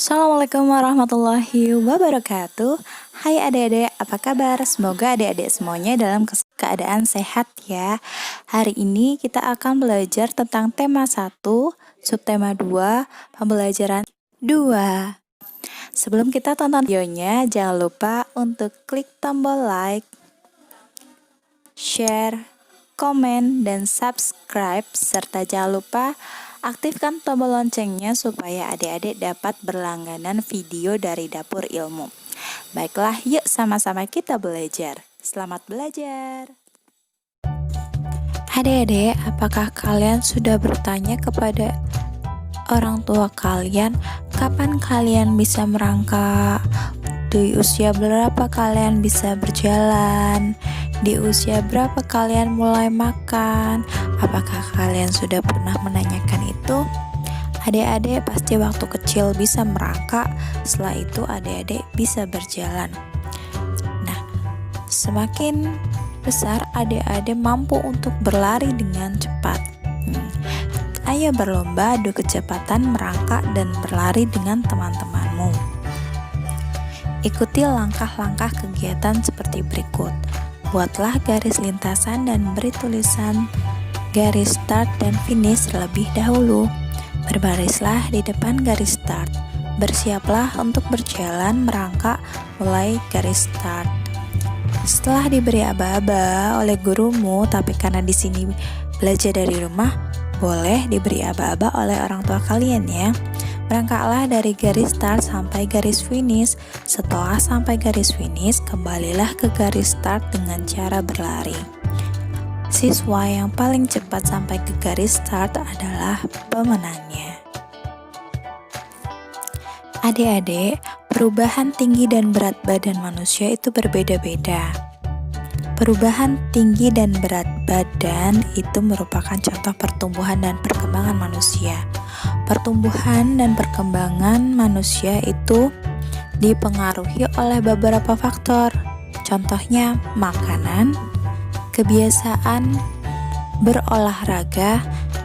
Assalamualaikum warahmatullahi wabarakatuh. Hai adik-adik, apa kabar? Semoga adik-adik semuanya dalam keadaan sehat ya. Hari ini kita akan belajar tentang tema 1, subtema 2, pembelajaran 2. Sebelum kita tonton videonya, jangan lupa untuk klik tombol like, share, komen, dan subscribe, serta jangan lupa aktifkan tombol loncengnya supaya adik-adik dapat berlangganan video dari Dapur Ilmu. Baiklah, yuk sama-sama kita belajar. Selamat belajar. Adik-adik, apakah kalian sudah bertanya kepada orang tua kalian kapan kalian bisa merangkak? Di usia berapa kalian bisa berjalan? Di usia berapa kalian mulai makan? Apakah kalian sudah pernah menanyakan itu? Adik-adik pasti waktu kecil bisa merangkak, setelah itu adik-adik bisa berjalan. Nah, semakin besar adik-adik mampu untuk berlari dengan cepat. Ayo berlomba adu kecepatan merangkak dan berlari dengan teman-temanmu. Ikuti langkah-langkah kegiatan seperti berikut. Buatlah garis lintasan dan beri tulisan garis start dan finish terlebih dahulu. Berbarislah di depan garis start. Bersiaplah untuk berjalan merangkak mulai garis start. Setelah diberi aba-aba oleh gurumu, tapi karena di sini belajar dari rumah, boleh diberi aba-aba oleh orang tua kalian ya. Berangkaklah dari garis start sampai garis finish. Setelah sampai garis finish, kembalilah ke garis start dengan cara berlari. Siswa yang paling cepat sampai ke garis start adalah pemenangnya. Adik-adik, perubahan tinggi dan berat badan manusia itu berbeda-beda. Perubahan tinggi dan berat badan itu merupakan contoh pertumbuhan dan perkembangan manusia. Pertumbuhan dan perkembangan manusia itu dipengaruhi oleh beberapa faktor. Contohnya makanan, kebiasaan berolahraga,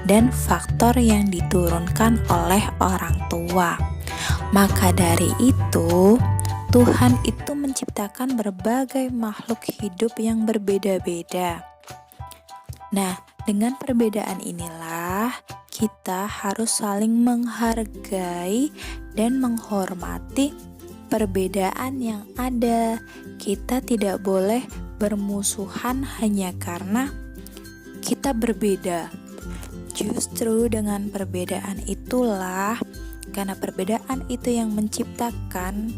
dan faktor yang diturunkan oleh orang tua. Maka dari itu, Tuhan itu menciptakan berbagai makhluk hidup yang berbeda-beda. Nah, dengan perbedaan inilah kita harus saling menghargai dan menghormati perbedaan yang ada. Kita tidak boleh bermusuhan hanya karena kita berbeda. Justru dengan perbedaan itulah, karena perbedaan itu yang menciptakan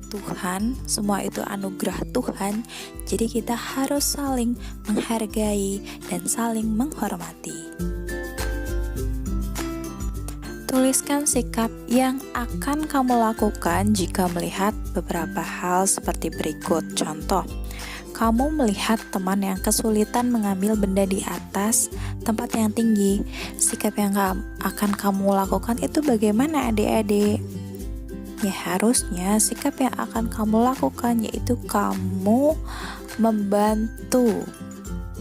Tuhan, semua itu anugerah Tuhan. Jadi kita harus saling menghargai dan saling menghormati. Tuliskan sikap yang akan kamu lakukan jika melihat beberapa hal seperti berikut. Contoh, kamu melihat teman yang kesulitan mengambil benda di atas tempat yang tinggi. Sikap yang akan kamu lakukan itu bagaimana adik-adik? Ya, harusnya sikap yang akan kamu lakukan yaitu kamu membantu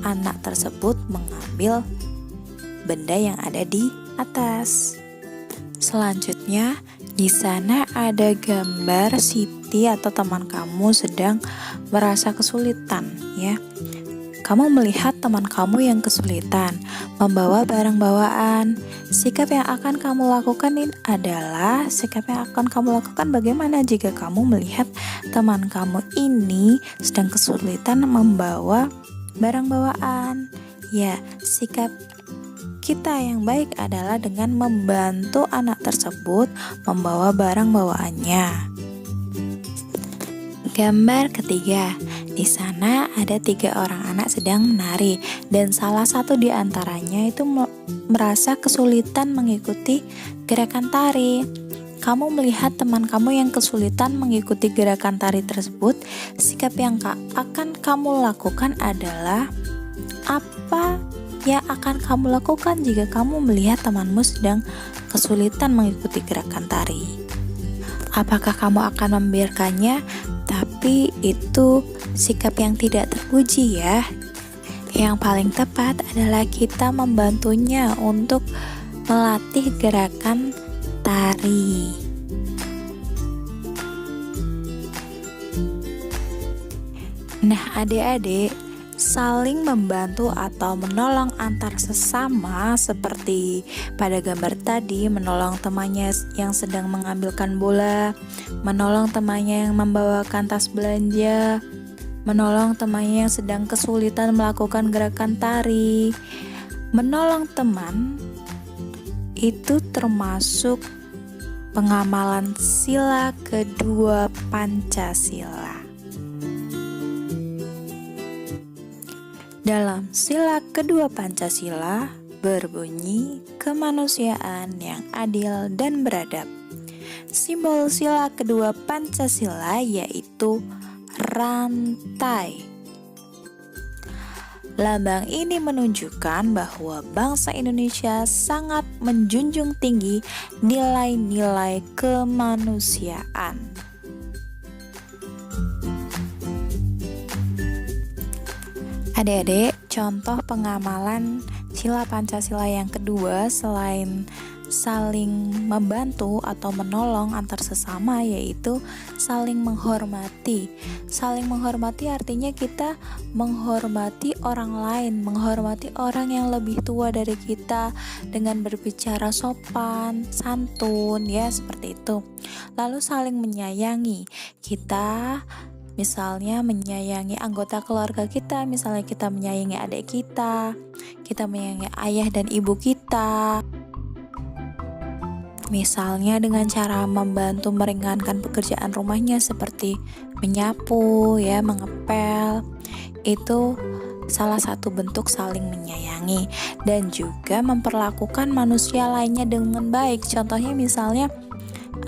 anak tersebut mengambil benda yang ada di atas. Selanjutnya, di sana ada gambar Siti atau teman kamu sedang merasa kesulitan ya. Kamu melihat teman kamu yang kesulitan membawa barang bawaan. Sikap yang akan kamu lakukan ini adalah sikap yang akan kamu lakukan bagaimana jika kamu melihat teman kamu ini sedang kesulitan membawa barang bawaan. Ya, sikap kita yang baik adalah dengan membantu anak tersebut membawa barang bawaannya. Gambar ketiga, di sana ada 3 orang anak sedang menari dan salah satu di antaranya itu merasa kesulitan mengikuti gerakan tari. Kamu melihat teman kamu yang kesulitan mengikuti gerakan tari tersebut, sikap yang akan kamu lakukan adalah apa yang akan kamu lakukan jika kamu melihat temanmu sedang kesulitan mengikuti gerakan tari? Apakah kamu akan membiarkannya? Tapi itu sikap yang tidak terpuji ya. Yang paling tepat adalah kita membantunya untuk melatih gerakan tari. Nah, adik-adik, saling membantu atau menolong antar sesama seperti pada gambar tadi, menolong temannya yang sedang mengambilkan bola, menolong temannya yang membawakan tas belanja, menolong temannya yang sedang kesulitan melakukan gerakan tari. Menolong teman itu termasuk pengamalan sila kedua Pancasila. Dalam sila kedua Pancasila berbunyi kemanusiaan yang adil dan beradab. Simbol sila kedua Pancasila yaitu rantai. Lambang ini menunjukkan bahwa bangsa Indonesia sangat menjunjung tinggi nilai-nilai kemanusiaan. Adik-adik, contoh pengamalan sila Pancasila yang kedua selain saling membantu atau menolong antar sesama yaitu saling menghormati. Saling menghormati artinya kita menghormati orang lain, menghormati orang yang lebih tua dari kita dengan berbicara sopan, santun, ya seperti itu. Lalu saling menyayangi. Kita misalnya menyayangi anggota keluarga kita, misalnya kita menyayangi adik kita menyayangi ayah dan ibu kita. Misalnya dengan cara membantu meringankan pekerjaan rumahnya seperti menyapu, ya, mengepel. Itu salah satu bentuk saling menyayangi dan juga memperlakukan manusia lainnya dengan baik. Contohnya misalnya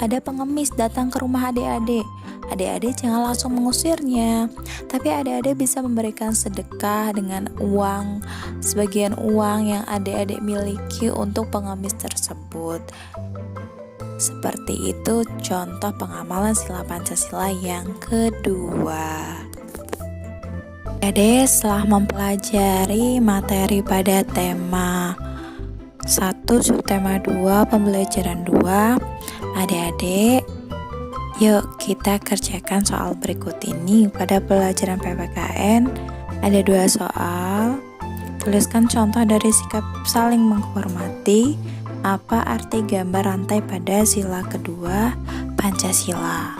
ada pengemis datang ke rumah adik-adik. Adik-adik jangan langsung mengusirnya, tapi adik-adik bisa memberikan sedekah dengan uang, sebagian uang yang adik-adik miliki untuk pengemis tersebut. Seperti itu contoh pengamalan sila Pancasila yang kedua. Adik, setelah mempelajari materi pada tema 1 subtema 2 pembelajaran 2, adik-adik yuk kita kerjakan soal berikut ini. Pada pelajaran PPKN ada 2 soal. Tuliskan contoh dari sikap saling menghormati. Apa arti gambar rantai pada sila kedua Pancasila?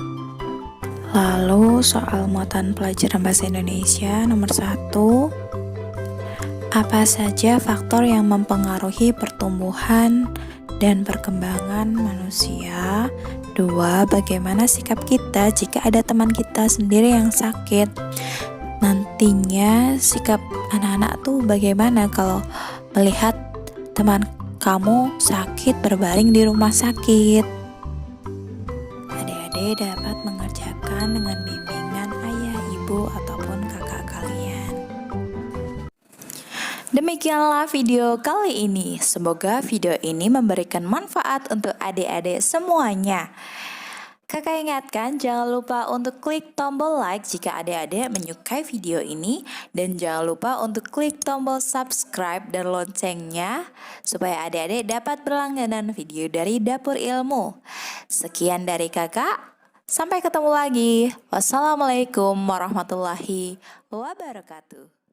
Lalu soal muatan pelajaran bahasa Indonesia nomor 1. Apa saja faktor yang mempengaruhi pertumbuhan dan perkembangan manusia? 2. Bagaimana sikap kita jika ada teman kita sendiri yang sakit? Nantinya sikap anak-anak tuh bagaimana kalau melihat teman kamu sakit berbaring di rumah sakit? Adik-adik dapat mengerjakan dengan bimbingan ayah, ibu, ataupun kakak kalian. Demikianlah video kali ini. Semoga video ini memberikan manfaat untuk adik-adik semuanya. Kakak ingatkan jangan lupa untuk klik tombol like jika adik-adik menyukai video ini. Dan jangan lupa untuk klik tombol subscribe dan loncengnya supaya adik-adik dapat berlangganan video dari Dapur Ilmu. Sekian dari kakak, sampai ketemu lagi. Wassalamualaikum warahmatullahi wabarakatuh.